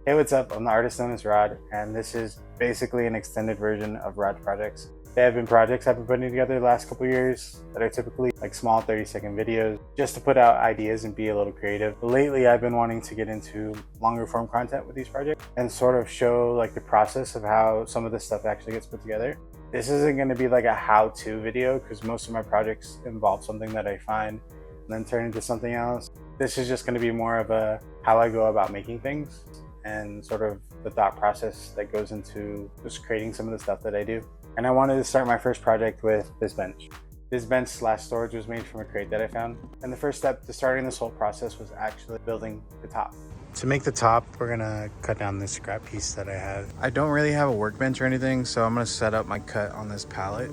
Hey, what's up? I'm the artist known as Rod, and this is basically an extended version of Rod's projects. They have been projects I've been putting together the last couple years that are typically like small 30-second videos just to put out ideas and be a little creative. But lately I've been wanting to get into longer form content with these projects and sort of show like the process of how some of this stuff actually gets put together. This isn't going to be like a how-to video because most of my projects involve something that I find and then turn into something else. This is just going to be more of a how I go about making things and sort of the thought process that goes into just creating some of the stuff that I do. And I wanted to start my first project with this bench. This bench slash storage was made from a crate that I found. And the first step to starting this whole process was actually building the top. To make the top, we're gonna cut down this scrap piece that I have. I don't really have a workbench or anything, so I'm gonna set up my cut on this pallet.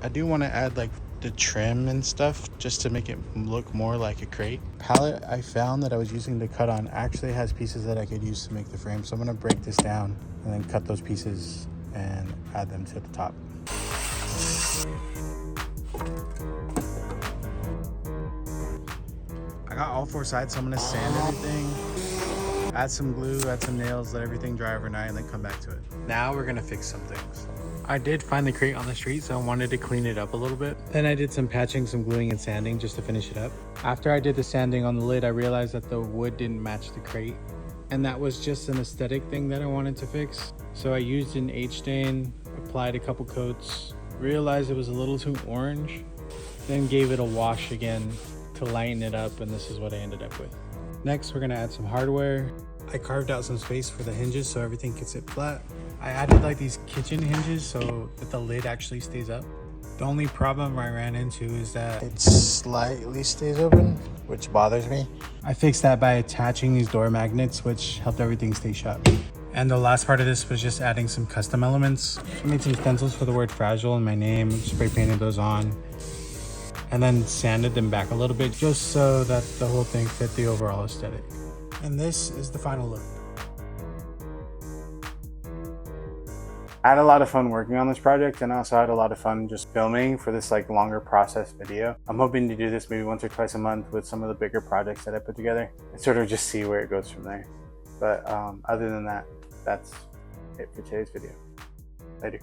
I do want to add like the trim and stuff just to make it look more like a crate. Pallet I found that I was using to cut on actually has pieces that I could use to make the frame. So I'm going to break this down and then cut those pieces and add them to the top. I got all four sides, so I'm going to sand everything, add some glue, add some nails, let everything dry overnight, and then come back to it. Now we're going to fix some things. I did find the crate on the street, so I wanted to clean it up a little bit. Then I did some patching, some gluing and sanding just to finish it up. After I did the sanding on the lid, I realized that the wood didn't match the crate. And that was just an aesthetic thing that I wanted to fix. So I used an H-stain, applied a couple coats, realized it was a little too orange, then gave it a wash again to lighten it up, and this is what I ended up with. Next, we're gonna add some hardware. I carved out some space for the hinges so everything can sit flat. I added like these kitchen hinges so that the lid actually stays up. The only problem I ran into is that it slightly stays open, which bothers me. I fixed that by attaching these door magnets, which helped everything stay shut. And the last part of this was just adding some custom elements. I made some stencils for the word fragile and my name, spray painted those on, and then sanded them back a little bit just so that the whole thing fit the overall aesthetic. And this is the final look. I had a lot of fun working on this project, and I also had a lot of fun just filming for this like longer process video. I'm hoping to do this maybe once or twice a month with some of the bigger projects that I put together and sort of just see where it goes from there. But other than that, that's it for today's video. Later.